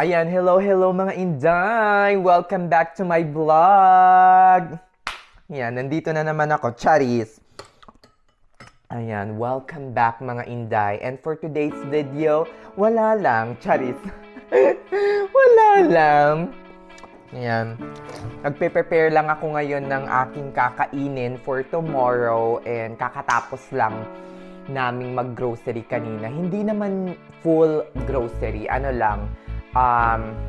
Ayan, hello mga Inday! Welcome back to my vlog! Ayan, nandito na naman ako, Charis! Ayan, welcome back mga Inday. And for today's video, wala lang, Charis. Wala lang. Ayan, nagpe-prepare lang ako ngayon ng aking kakainin for tomorrow. And kakatapos lang naming mag-grocery kanina. Hindi naman full grocery, ano lang.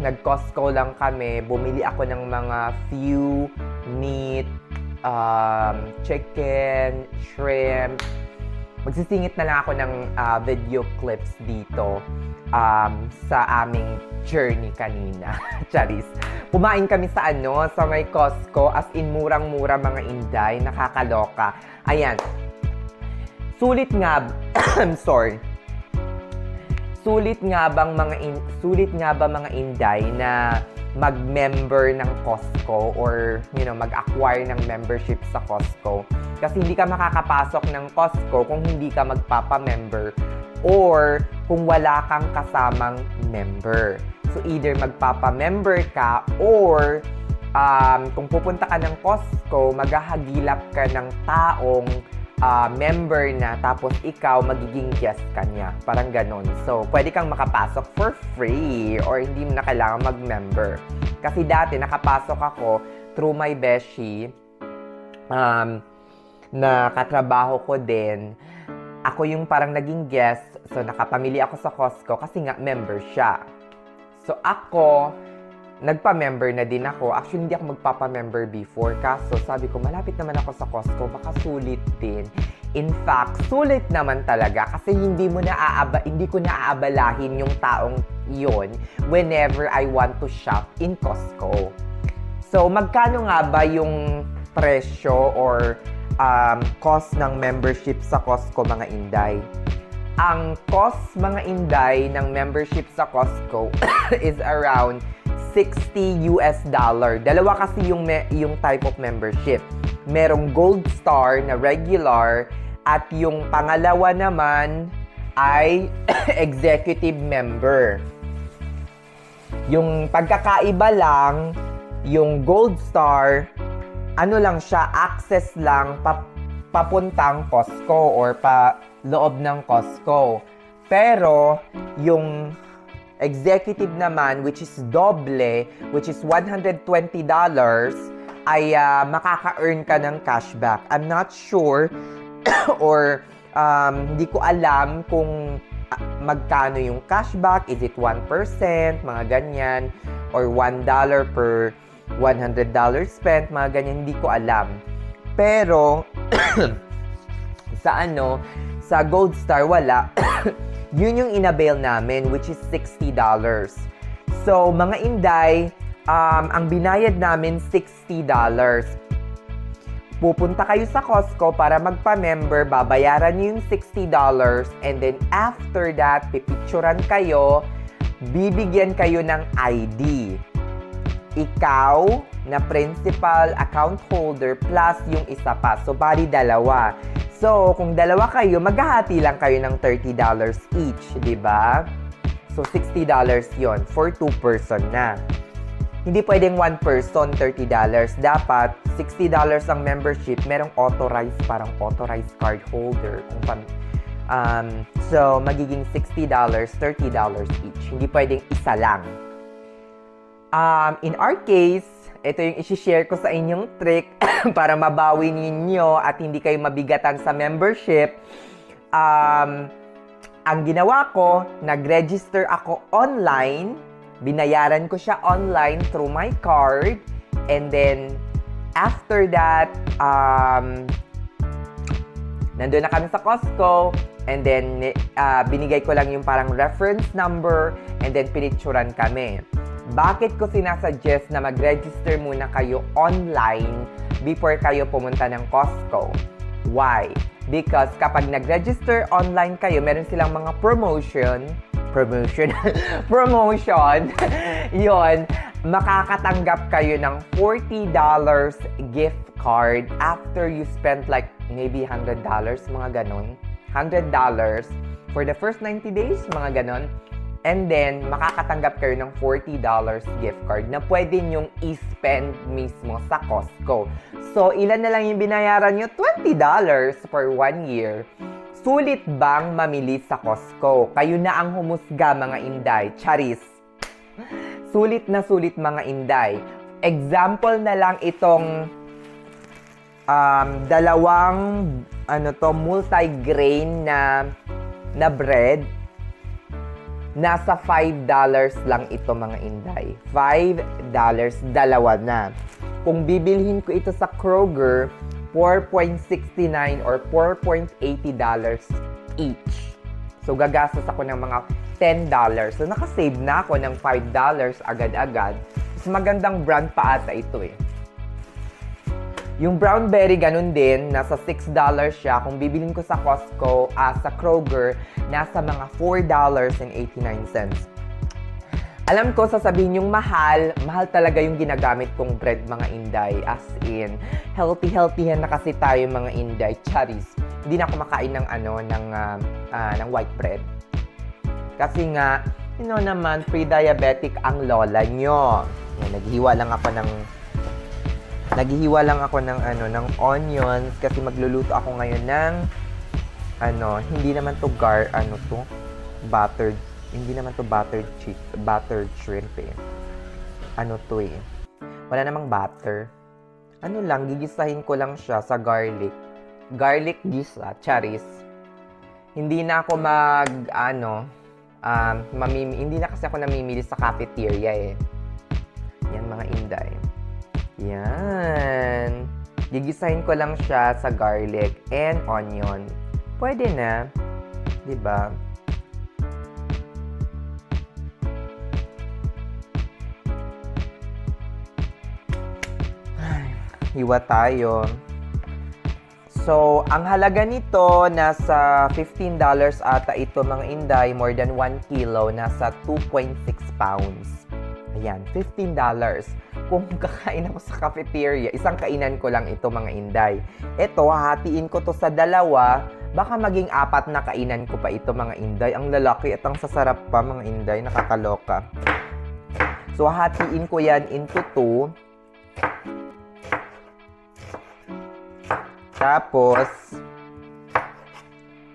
Nag-Costco lang kami. Bumili ako ng mga few meat, chicken, shrimp. Magsisingit na lang ako ng video clips dito sa aming journey kanina. Charis. Kumain kami sa sa may Costco. As in, murang-mura mga Inday. Nakakaloka. Ayan. Sulit nga. I'm sorry. Sulit nga ba mga Inday na mag-member ng Costco or mag-acquire ng membership sa Costco? Kasi hindi ka makakapasok ng Costco kung hindi ka magpapa-member or kung wala kang kasamang member. So either magpapa-member ka or kung pupunta ka ng Costco, maghahagilap ka ng taong member na, tapos ikaw magiging guest ka niya. Parang ganon. So, pwede kang makapasok for free or hindi mo na kailangan mag-member. Kasi dati, nakapasok ako through my beshi na katrabaho ko din. Ako yung parang naging guest. So, nakapamili ako sa Costco kasi nga member siya. So, ako, nagpa-member na din ako. Actually, hindi ako magpapa-member before. Kaso, sabi ko, malapit naman ako sa Costco. Baka sulit din. In fact, sulit naman talaga. Kasi hindi ko naaabalahin yung taong yon whenever I want to shop in Costco. So, magkano nga ba yung presyo or cost ng membership sa Costco, mga Inday? Ang cost, mga Inday, ng membership sa Costco is around $60. Dalawa kasi yung type of membership. Merong Gold Star na regular at yung pangalawa naman ay executive member. Yung pagkakaiba lang, yung Gold Star, ano lang siya, access lang papuntang Costco or pa loob ng Costco. Pero yung executive naman, which is doble, which is $120, ay makaka-earn ka ng cashback. I'm not sure or hindi ko alam kung magkano yung cashback. Is it 1%? Mga ganyan. Or $1 per $100 spent. Mga ganyan. Hindi ko alam. Pero, sa Gold Star, wala. Yun yung inabail namin, which is $60. So, mga Inday, ang binayad namin, $60. Pupunta kayo sa Costco para magpa-member, babayaran nyo yung $60, and then after that, pipicturan kayo, bibigyan kayo ng ID. Ikaw na principal account holder plus yung isa pa. So, bali dalawa. So, kung dalawa kayo, maghahati lang kayo ng $30 each, di ba? So, $60 yon for 2 person na. Hindi pwedeng 1 person, $30. Dapat, $60 ang membership, merong parang authorized card holder. So, magiging $60, $30 each. Hindi pwedeng isa lang. In our case, ito yung isi-share ko sa inyong trick para mabawi ninyo at hindi kayo mabigatan sa membership. Ang ginawa ko, nag-register ako online. Binayaran ko siya online through my card. And then, after that, nandun na kami sa Costco. And then, binigay ko lang yung parang reference number. And then, pinicturan kami. Bakit ko sinasuggest na mag-register muna kayo online before kayo pumunta ng Costco? Why? Because kapag nag-register online kayo, meron silang mga promotion, yon, makakatanggap kayo ng $40 gift card after you spent like maybe $100, mga ganon. $100 for the first 90 days, mga ganon. And then, makakatanggap kayo ng $40 gift card na pwede nyong i-spend mismo sa Costco. So, ilan na lang yung binayaran nyo? $20 for 1 year. Sulit bang mamili sa Costco? Kayo na ang humusga, mga inday. Charis. Sulit na sulit, mga inday. Example na lang itong dalawang multi-grain na bread. Nasa $5 lang ito, mga inday. $5, dalawa na. Kung bibilhin ko ito sa Kroger, $4.69 or $4.80 each. So, gagastos ako ng mga $10. So, nakasave na ako ng $5 agad-agad. Mas magandang brand pa ata ito eh. Yung brown berry, ganun din. Nasa $6 siya. Kung bibilin ko sa Costco, sa Kroger, nasa mga $4.89. Alam ko, sasabihin yung mahal talaga yung ginagamit kong bread, mga inday. As in, healthy na kasi tayo, mga inday. Charis. Hindi na ako makain ng, ng white bread. Kasi nga, naman, pre-diabetic ang lola nyo. Yan, naghiwa lang ako ng onions kasi magluluto ako ngayon ng hindi naman to buttered shrimp eh. Wala namang butter. Gigisahin ko lang siya sa garlic. Garlic gisa, charis. Hindi na ako hindi na kasi ako namimili sa cafeteria eh. Yan, mga inday. Yan. Gigisahin ko lang siya sa garlic and onion. Pwede na. Diba? Hiwa tayo. So, ang halaga nito, nasa $15 ata ito, mga inday. More than 1 kilo. Nasa 2.6 pounds. Ayan, $15. Kung kakain ako sa cafeteria, isang kainan ko lang ito, mga inday. Ito, hahatiin ko to sa dalawa. Baka maging 4 na kainan ko pa ito, mga inday. Ang lalaki at ang sasarap pa, mga inday. Nakakaloka. So, hahatiin ko yan into 2. Tapos,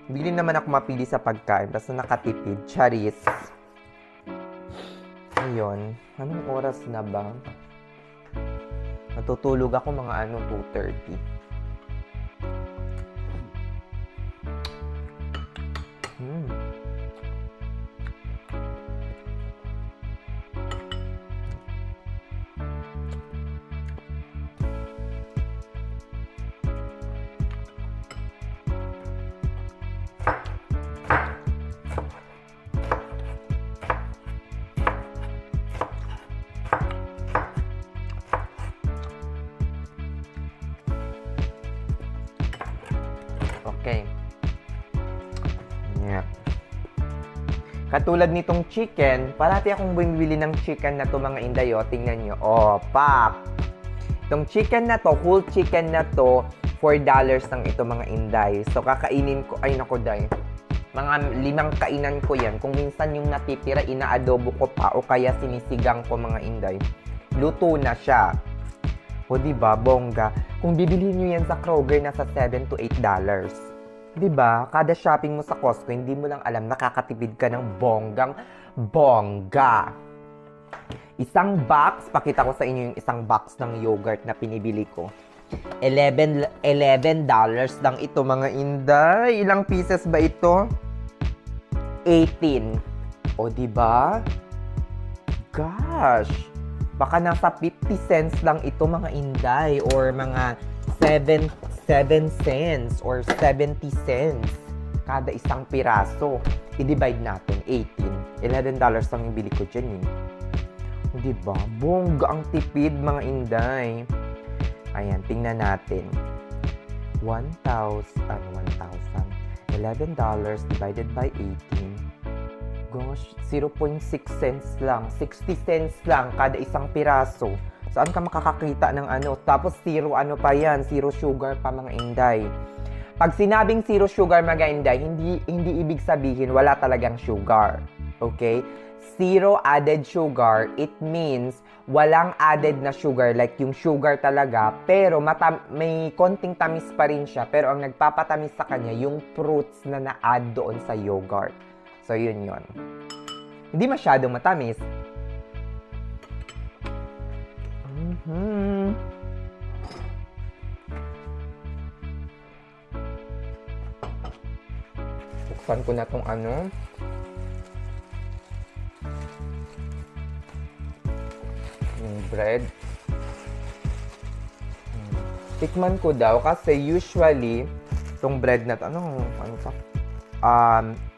bigli naman ako mapili sa pagkain. Basta nakatipid. Charis. Ayun. Anong oras na ba? Natutulog ako mga 2:30. Okay. Yeah. Katulad nitong chicken, parati akong bumibili ng chicken na to, mga inday. Tingnan nyo. Pak! Itong chicken na to, whole chicken na to, $4 lang ito, mga inday. So, kakainin ko, ay nako day. Mga 5 kainan ko yan. Kung minsan yung natitira, inaadobo ko pa o kaya sinisigang ko, mga inday. Luto na siya. O diba, bongga. Kung bibilhin nyo yan sa Kroger, nasa $7 to $8. Diba? Kada shopping mo sa Costco, hindi mo lang alam, nakakatipid ka ng bonggang bongga. Isang box, pakita ko sa inyo yung isang box ng yogurt na pinibili ko. $11 lang ito, mga inday. Ilang pieces ba ito? 18. O diba? Gosh! Baka nasa 50 cents lang ito, mga inday, or mga 7 cents or 70 cents kada isang piraso. I-divide natin, 18. $11 lang yung bili ko dyan eh. Diba? Bongga ang tipid, mga inday. Ayan, tingnan natin. $11 divided by 18. Gosh, 0.6 cents lang. 60 cents lang kada isang piraso. Saan ka makakakita ng Tapos zero pa yan. Zero sugar pa, mga inday. Pag sinabing zero sugar, mga inday, hindi ibig sabihin wala talagang sugar. Okay? zero added sugar, it means walang added na sugar, like yung sugar talaga, pero may konting tamis pa rin siya, pero ang nagpapatamis sa kanya, yung fruits na na-add doon sa yogurt. So, yun yun. Hindi masyadong matamis. Buksan ko na tong ano. Yung bread. Tikman ko daw kasi usually tong bread na to, ano pa?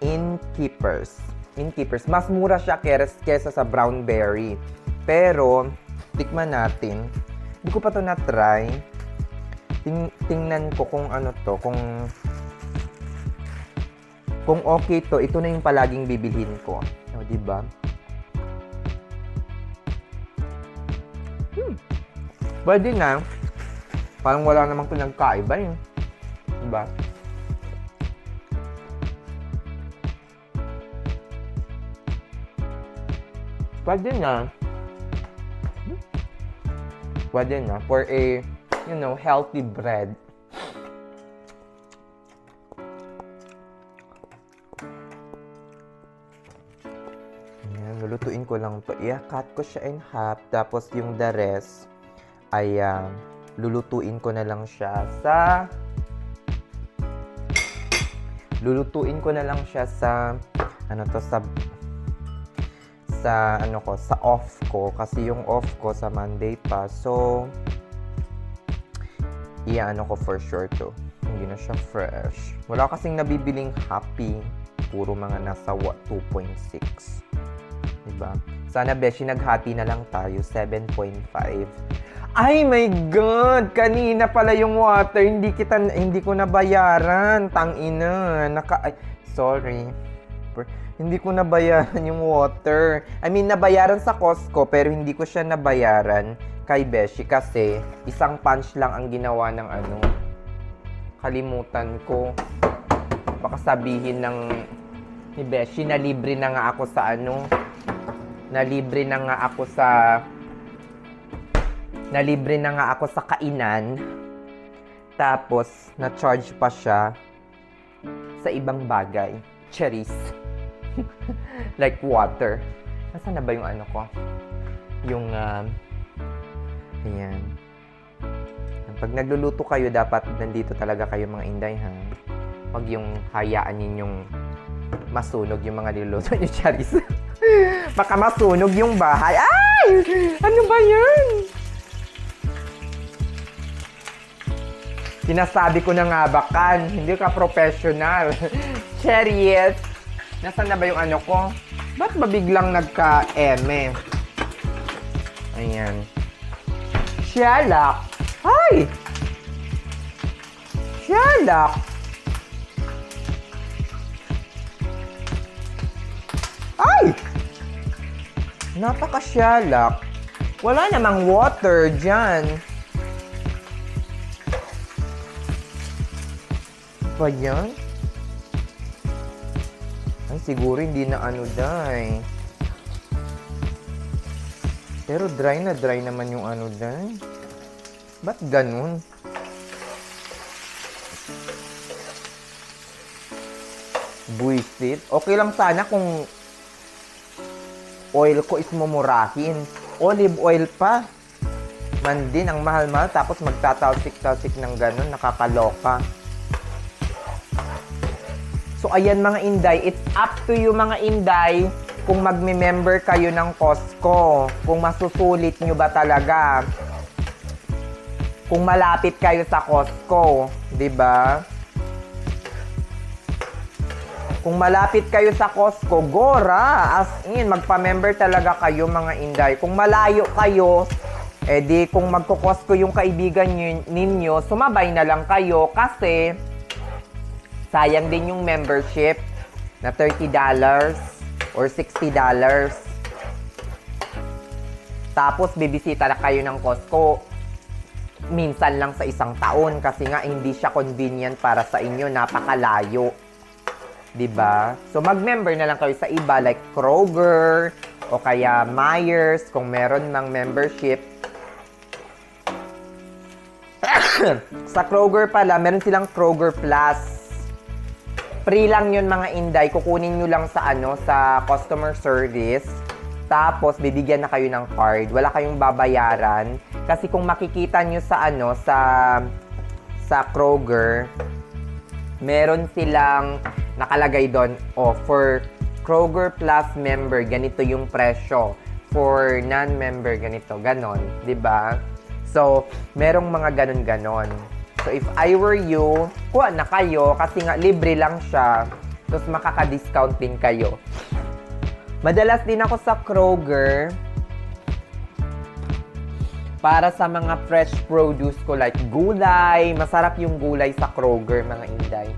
Innkeepers. Mas mura siya kesa sa brown berry. Pero tikman natin. Hindi ko pa to na-try. Tingnan ko kung ano to, kung okay to, ito na yung palaging bibilhin ko. O, diba? Pwede na. Parang wala namang pinagkaiba yun. Diba? Pwede na. Pwede na. For a, healthy bread. Lulutuin ko lang to. I-cut ko siya in half. Tapos yung the rest ay lulutuin ko na lang siya sa sa off ko kasi yung off ko sa Monday pa. So ko for sure to. Hindi na siya fresh. Wala kasing nabibiling happy. Puro mga nasa 2.6. Diba? Sana beshi naghati na lang tayo 7.5. Ay my god, kanina pala yung water, hindi ko nabayaran. Tangina. Sorry. Hindi ko nabayaran yung water. I mean, nabayaran sa Costco pero hindi ko siya nabayaran kay Beshi kasi isang punch lang ang ginawa ng kalimutan ko. Baka sabihin ni Beshi na libre na nga ako sa nalibre na nga ako sa kainan. Tapos na-charge pa siya sa ibang bagay. Cherries. Like water. Nasaan na ba yung ko? Yung ayan. Pag nagluluto kayo, dapat nandito talaga kayo mga inday, ha? Huwag yung hayaan ninyong masunog yung mga niluluto niyo, cherries. Baka masunog yung bahay. Ay! Ano ba yan? Sinasabi ko na nga bakan. Hindi ka professional. Cherries. Nasaan na ba yung ko? Ba't ba biglang nagka-eme? Ayan. Shalak. Ay! Shalak. Ay! Napaka-shalak. Wala namang water dyan. Ba yan? Ay, siguro hindi na day. Pero dry naman yung day. Ba't ganun? Buisit. Okay lang sana kung oil ko is mumurahin. Olive oil pa. Man din, ang mahal-mahal. Tapos magtatalsik-talsik ng ganun. Nakakaloka. So, ayan mga inday. It's up to you mga inday kung magme-member kayo ng Costco. Kung masusulit nyo ba talaga. Kung malapit kayo sa Costco. 'Di ba? Kung malapit kayo sa Costco, gora! As in, magpa-member talaga kayo mga inday. Kung malayo kayo, di kung magko-Costco yung kaibigan ninyo, sumabay na lang kayo kasi sayang din yung membership na $30 or $60. Tapos, bibisita na kayo ng Costco minsan lang sa isang taon kasi nga hindi siya convenient para sa inyo, napakalayo. 'Diba? So, mag-member na lang kayo sa iba like Kroger o kaya Myers kung meron mang membership. Sa Kroger pala, meron silang Kroger Plus. Free lang yun mga inday. Kukunin nyo lang sa sa customer service. Tapos, bibigyan na kayo ng card. Wala kayong babayaran. Kasi kung makikita nyo sa sa Kroger, meron silang nakalagay doon, for Kroger Plus member, ganito yung presyo. For non-member, ganito. Ganon. 'Di ba? So, merong mga ganon-ganon. So, if I were you, kuha na kayo kasi nga libre lang siya. Tapos, makaka-discount din kayo. Madalas din ako sa Kroger para sa mga fresh produce ko like gulay. Masarap yung gulay sa Kroger, mga inday.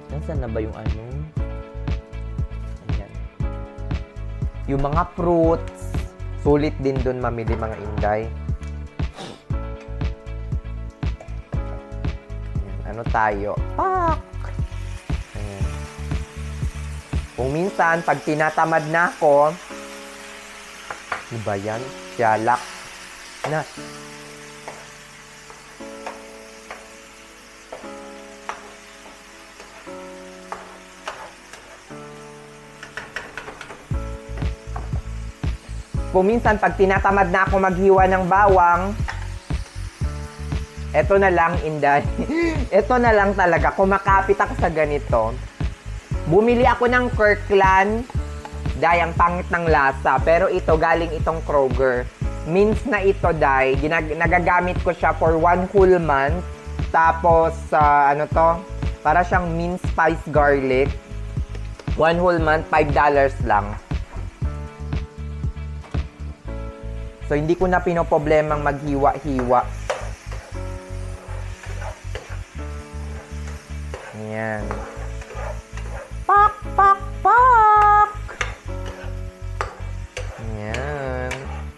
Nasaan na ba yung Ayan. Yung mga fruits, sulit din dun mamili, mga inday. Ayan, tayo? Pak! Ayan. Kung minsan, pag tinatamad na ako, ano ba yan? Siyalak. Na. Kung minsan, pag tinatamad na ako maghiwa ng bawang, eto na lang, inday. Eto na lang talaga. Kumakapit ako sa ganito. Bumili ako ng Kirkland. Day, ang pangit ng lasa. Pero ito, galing itong Kroger. Mince na ito, day. Nagagamit ko siya for 1 whole month. Tapos, para siyang mince spice garlic. 1 whole month, $5 lang. So, hindi ko na pinoproblemang maghiwa-hiwa. Ayan. Pak, pak, pak! Ayan.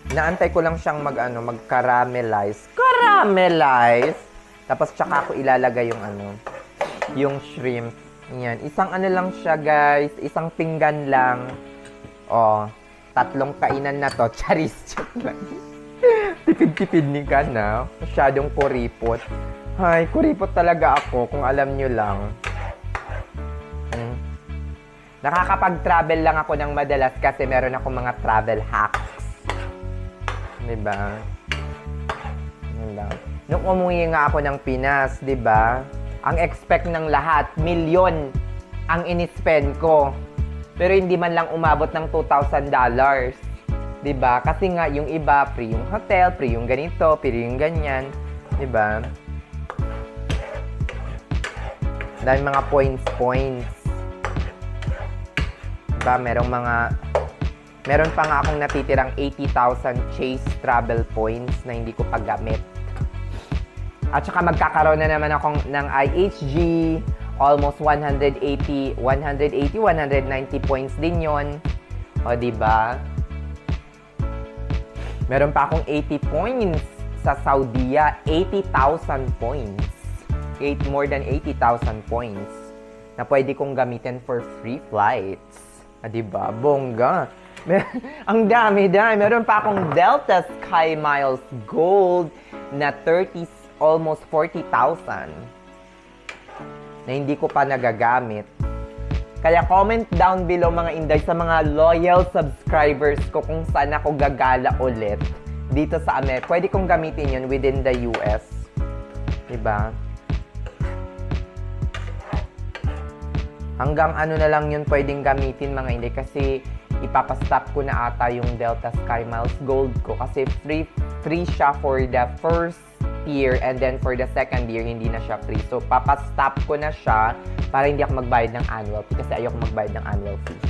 Inaantay ko lang siyang mag-caramelize. Caramelize! Tapos, tsaka ako ilalagay yung shrimp. Ayan. Isang lang siya, guys. Isang pinggan lang. 3 kainan na to. Charis, joke lang. Tipid-tipid ni ka na. Masyadong kuripot. Hay, kuripot talaga ako kung alam nyo lang. Nakakapag-travel lang ako ng madalas kasi meron ako mga travel hacks. Diba? Nung umuwi nga ako ng Pinas, diba? Ang expect ng lahat, milyon ang in-spend ko. Pero hindi man lang umabot ng $2,000. Diba? Kasi nga, yung iba, free yung hotel, free yung ganito, free yung ganyan. Diba? Dahil mga points. Diba? Meron pa nga akong natitirang 80,000 Chase travel points na hindi ko paggamit. At saka magkakaroon na naman akong ng IHG, almost 190 points din yon. O, diba? Meron pa akong 80 points sa Saudi, 80,000 points. More than 80,000 points na pwede kong gamitin for free flights. Diba? Bongga. Ang dami. Meron pa akong Delta Sky Miles Gold na almost 40,000 na hindi ko pa nagagamit. Kaya comment down below, mga inday, sa mga loyal subscribers ko kung saan ako gagala ulit dito sa Amerika. Pwede kong gamitin yun within the US. Diba? Hanggang na lang yun pwedeng gamitin, mga inday, kasi ipapastop ko na ata yung Delta Sky Miles Gold ko kasi free siya for the first year and then for the second year hindi na siya free. So papastop ko na siya para hindi ako magbayad ng annual fee kasi ayoko magbayad ng annual fee.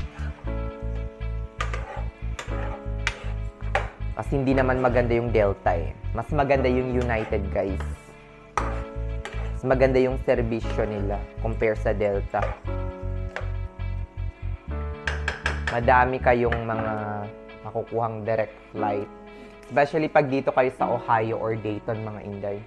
Kasi hindi naman maganda yung Delta eh. Mas maganda yung United, guys. Mas maganda yung serbisyo nila compare sa Delta. Madami kayong mga makukuhang direct flight. Especially pag dito kayo sa Ohio or Dayton, mga inday.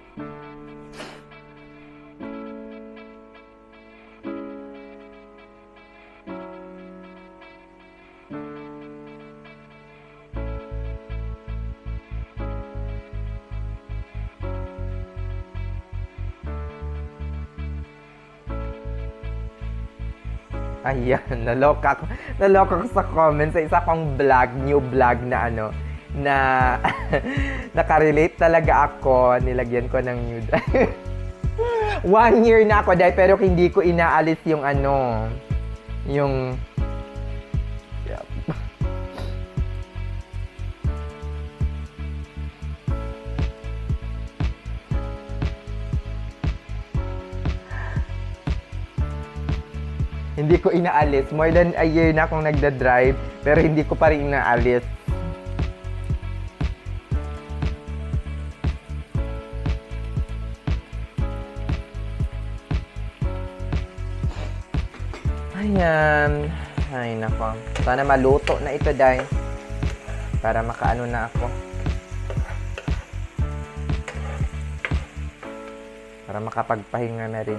Ayan, naloka ko sa comment sa isa pang vlog, new vlog na ano, na nakarelate talaga ako, nilagyan ko ng nude. 1 year na ako dahil pero hindi ko inaalis yung ano, yung hindi ko inaalis. More than a year na akong nagda-drive, pero hindi ko pa rin inaalis. Ayan. Ay, nako. Sana maluto na ito, day. Para makaano na ako. Para makapagpahinga na rin.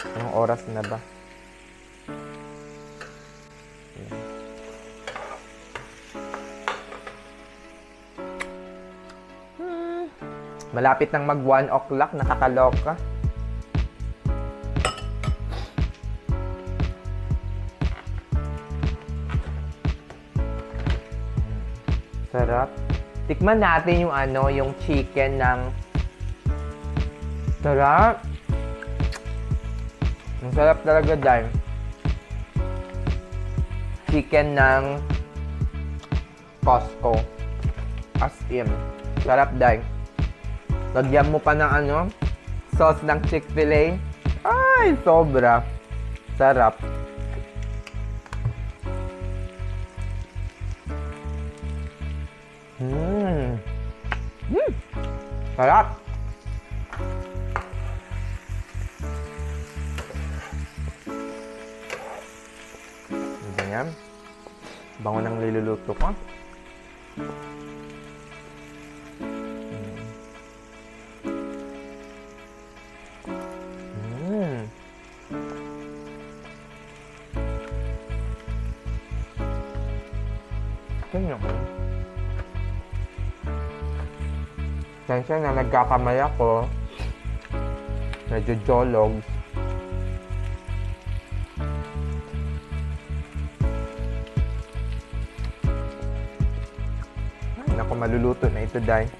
Anong oras na ba? Malapit nang mag 1 o'clock, nakakaloka. Sarap. Tikman natin yung ano, yung chicken ng sarap. Ang sarap talaga dahil chicken ng Costco. As in. Sarap dahil. Lagyan mo pa ng ano, sauce ng Chick-fil-A. Ay, sobra. Sarap. Sarap. Ganyan. Bango ng niluluto ko. Ganyan. Sensya na nagkakamay ako. Medyo jolog. Ay, naku, maluluto na ito, day.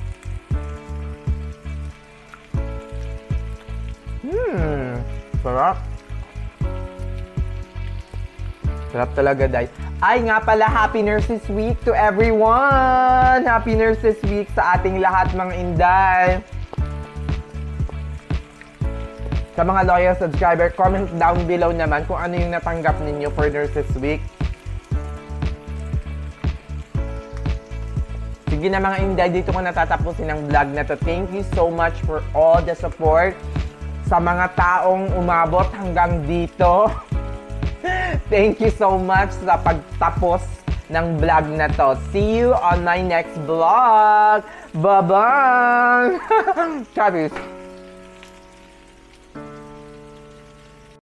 Sarap. Sarap talaga, day. Ay nga pala, Happy Nurses Week to everyone! Happy Nurses Week sa ating lahat, mga inday! Sa mga loyal subscriber, comment down below naman kung ano yung natanggap ninyo for Nurses Week. Sige na mga inday, dito ko natatapusin ang vlog na to. Thank you so much for all the support sa mga taong umabot hanggang dito. Thank you so much sa pagtapos ng vlog na to. See you on my next vlog. Bye-bye! Charis!